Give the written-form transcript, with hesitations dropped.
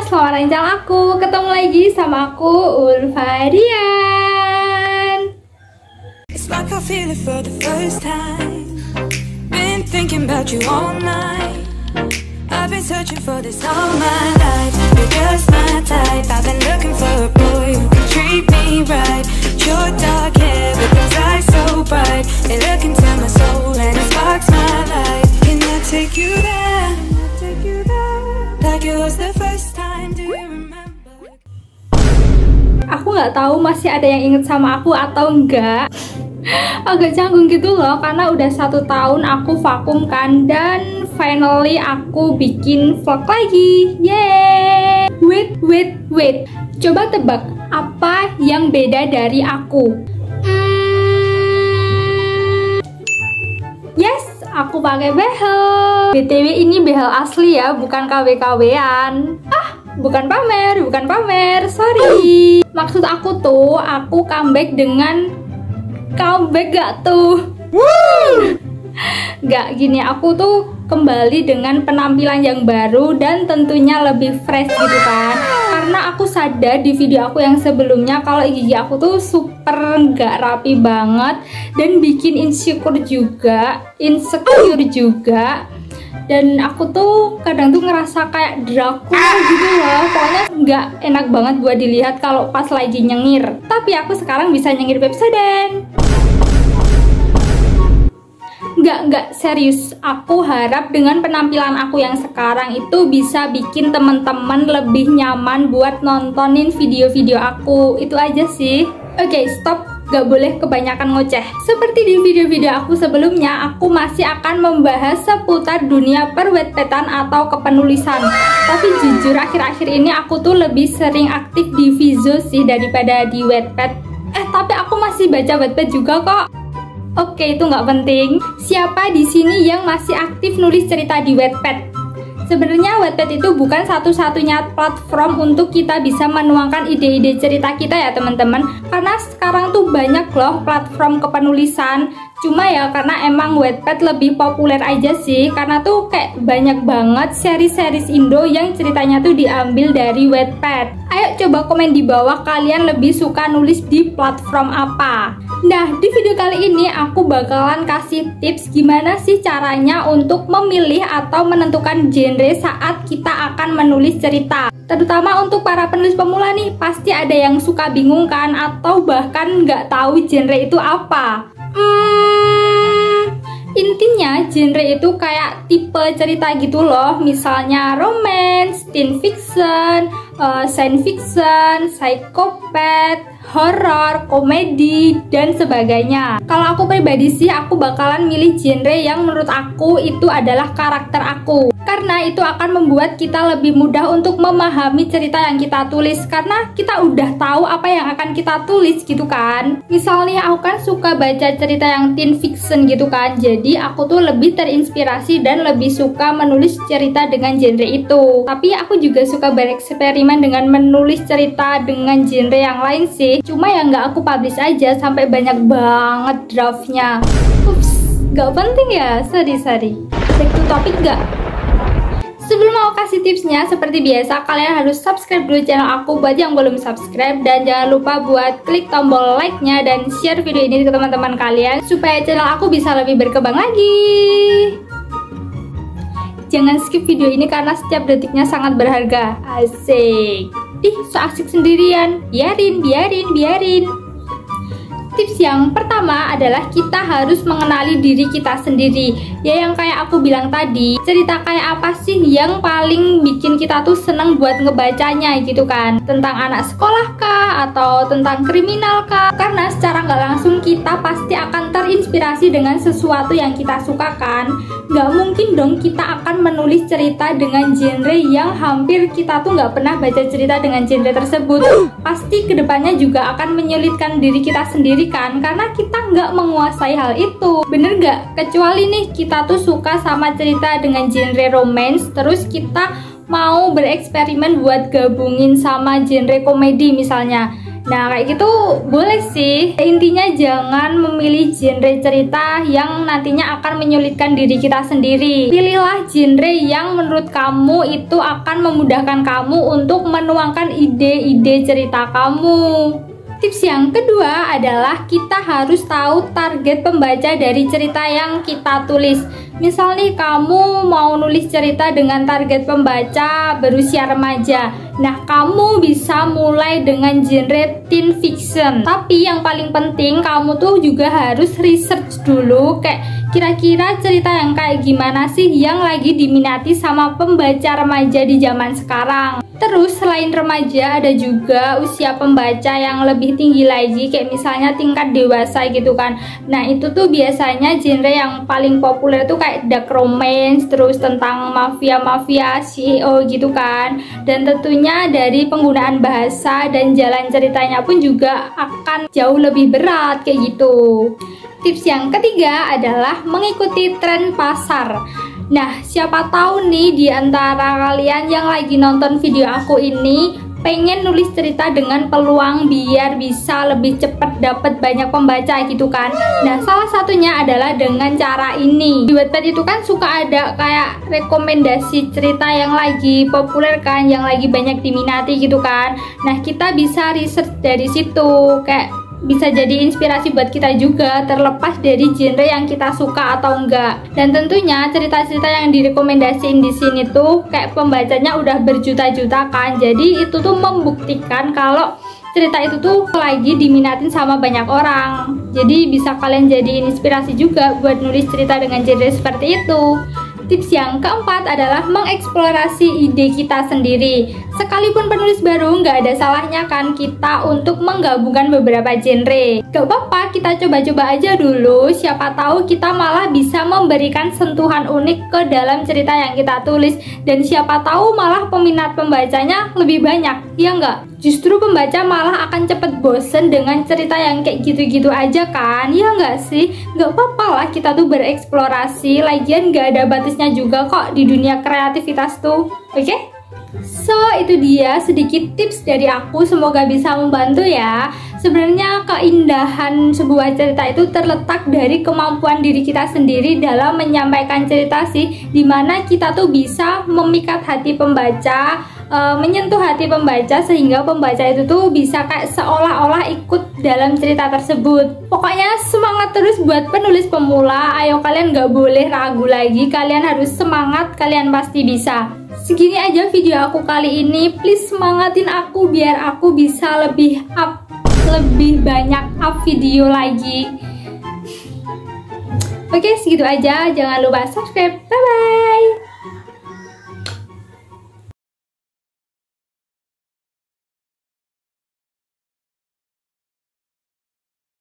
selamat rencang aku. Ketemu lagi sama aku, Ulfadian. It's like I feel it for the first time. Been thinking about you all night. I've been searching for this all my life. You're just my type. I've been looking for a boy who can treat me right. Your dark hair with those eyes so bright. They look into my soul and it sparks my life. Can I take you there? Like it was the first time. Do you remember? Aku nggak tahu masih ada yang inget sama aku atau enggak. Agak canggung gitu loh, karena udah 1 tahun aku vakum kan, dan finally aku bikin vlog lagi. Yeay! Wait. Coba tebak, apa yang beda dari aku? Yes, aku pakai behel. BTW ini behel asli ya, bukan KW-KW-an. Bukan pamer, sorry. Maksud aku tuh, aku comeback dengan comeback gak tuh? Gak, gini, aku tuh kembali dengan penampilan yang baru dan tentunya lebih fresh gitu kan. Karena aku sadar di video aku yang sebelumnya kalau gigi aku tuh super gak rapi banget dan bikin insecure juga. Dan aku tuh kadang tuh ngerasa kayak Dracula gitu loh. Pokoknya nggak enak banget buat dilihat kalau pas lagi nyengir. Tapi aku sekarang bisa nyengir Pepsodent. Nggak, serius. Aku harap dengan penampilan aku yang sekarang itu bisa bikin teman-teman lebih nyaman buat nontonin video-video aku. Itu aja sih. Oke, stop. Gak boleh kebanyakan ngoceh. Seperti di video-video aku sebelumnya, aku masih akan membahas seputar dunia per-Wattpadan atau kepenulisan. Tapi jujur akhir-akhir ini aku tuh lebih sering aktif di Vizo sih daripada di Wattpad. Tapi aku masih baca Wattpad juga kok. Oke, itu nggak penting. Siapa di sini yang masih aktif nulis cerita di Wattpad? Sebenarnya Wattpad itu bukan satu-satunya platform untuk kita bisa menuangkan ide-ide cerita kita ya teman-teman. Karena sekarang tuh banyak loh platform kepenulisan. Cuma ya karena emang Wattpad lebih populer aja sih. Karena tuh kayak banyak banget seri-series Indo yang ceritanya tuh diambil dari Wattpad. Ayo coba komen di bawah kalian lebih suka nulis di platform apa. Nah, di video kali ini aku bakalan kasih tips gimana sih caranya untuk memilih atau menentukan genre saat kita akan menulis cerita. Terutama untuk para penulis pemula nih, pasti ada yang suka bingung kan, atau bahkan nggak tahu genre itu apa. Intinya genre itu kayak tipe cerita gitu loh. Misalnya romance, teen fiction, science fiction, psikopat, horor, komedi, dan sebagainya. Kalau aku pribadi sih, aku bakalan milih genre yang menurut aku itu adalah karakter aku. Karena itu akan membuat kita lebih mudah untuk memahami cerita yang kita tulis. Karena kita udah tahu apa yang akan kita tulis gitu kan. Misalnya aku kan suka baca cerita yang teen fiction gitu kan. Jadi aku tuh lebih terinspirasi dan lebih suka menulis cerita dengan genre itu. Tapi aku juga suka bereksperimen dengan menulis cerita dengan genre yang lain sih. Cuma ya nggak aku publish aja sampai banyak banget draftnya. Ups, nggak penting ya, sorry. Back to topic nggak? Sebelum aku kasih tipsnya, seperti biasa kalian harus subscribe dulu channel aku buat yang belum subscribe. Dan jangan lupa buat klik tombol like-nya dan share video ini ke teman-teman kalian supaya channel aku bisa lebih berkembang lagi. Jangan skip video ini karena setiap detiknya sangat berharga. Asik. So asik sendirian. Biarin. Tips yang pertama adalah kita harus mengenali diri kita sendiri. Ya yang kayak aku bilang tadi, cerita kayak apa sih yang paling bikin kita tuh seneng buat ngebacanya gitu kan. Tentang anak sekolah kah? Atau tentang kriminal kah? Karena secara nggak langsung kita pasti akan terinspirasi dengan sesuatu yang kita suka kan. Nggak mungkin dong kita akan menulis cerita dengan genre yang hampir kita tuh nggak pernah baca cerita dengan genre tersebut. Pasti kedepannya juga akan menyulitkan diri kita sendiri kan, karena kita nggak menguasai hal itu. Bener nggak? Kecuali nih kita tuh suka sama cerita dengan genre romance, terus kita mau bereksperimen buat gabungin sama genre komedi misalnya. Nah kayak gitu boleh sih. Intinya jangan memilih genre cerita yang nantinya akan menyulitkan diri kita sendiri. Pilihlah genre yang menurut kamu itu akan memudahkan kamu untuk menuangkan ide-ide cerita kamu. Tips yang kedua adalah kita harus tahu target pembaca dari cerita yang kita tulis. Misal nih kamu mau nulis cerita dengan target pembaca berusia remaja. Nah kamu bisa mulai dengan genre teen fiction. Tapi yang paling penting kamu tuh juga harus research dulu kayak kira-kira cerita yang kayak gimana sih yang lagi diminati sama pembaca remaja di zaman sekarang. Terus selain remaja ada juga usia pembaca yang lebih tinggi lagi kayak misalnya tingkat dewasa gitu kan. Nah itu tuh biasanya genre yang paling populer tuh kayak dark romance, terus tentang mafia-mafia CEO gitu kan. Dan tentunya dari penggunaan bahasa dan jalan ceritanya pun juga akan jauh lebih berat kayak gitu. Tips yang ketiga adalah mengikuti tren pasar. Nah, siapa tahu nih di antara kalian yang lagi nonton video aku ini pengen nulis cerita dengan peluang biar bisa lebih cepat dapat banyak pembaca gitu kan. Nah, salah satunya adalah dengan cara ini. Di Wattpad itu kan suka ada kayak rekomendasi cerita yang lagi populer kan, yang lagi banyak diminati gitu kan. Nah, kita bisa research dari situ kayak bisa jadi inspirasi buat kita juga, terlepas dari genre yang kita suka atau enggak. Dan tentunya cerita-cerita yang direkomendasiin di sini tuh kayak pembacanya udah berjuta-juta kan. Jadi itu tuh membuktikan kalau cerita itu tuh lagi diminatin sama banyak orang. Jadi bisa kalian jadi inspirasi juga buat nulis cerita dengan genre seperti itu. Tips yang keempat adalah mengeksplorasi ide kita sendiri. Sekalipun penulis baru, nggak ada salahnya kan kita untuk menggabungkan beberapa genre. Gak apa-apa, kita coba-coba aja dulu. Siapa tahu kita malah bisa memberikan sentuhan unik ke dalam cerita yang kita tulis. Dan siapa tahu malah peminat pembacanya lebih banyak, ya nggak? Justru pembaca malah akan cepet bosen dengan cerita yang kayak gitu-gitu aja kan, ya nggak sih? Nggak apa-apa lah kita tuh bereksplorasi, lagian nggak ada batasnya juga kok di dunia kreativitas tuh, oke? So, itu dia sedikit tips dari aku, semoga bisa membantu ya. Sebenarnya keindahan sebuah cerita itu terletak dari kemampuan diri kita sendiri dalam menyampaikan cerita sih, dimana kita tuh bisa memikat hati pembaca, menyentuh hati pembaca sehingga pembaca itu tuh bisa kayak seolah-olah ikut dalam cerita tersebut. Pokoknya semangat terus buat penulis pemula, ayo kalian gak boleh ragu lagi, kalian harus semangat, kalian pasti bisa. Segini aja video aku kali ini, please semangatin aku biar aku bisa lebih banyak up video lagi. Oke, segitu aja, jangan lupa subscribe, bye bye.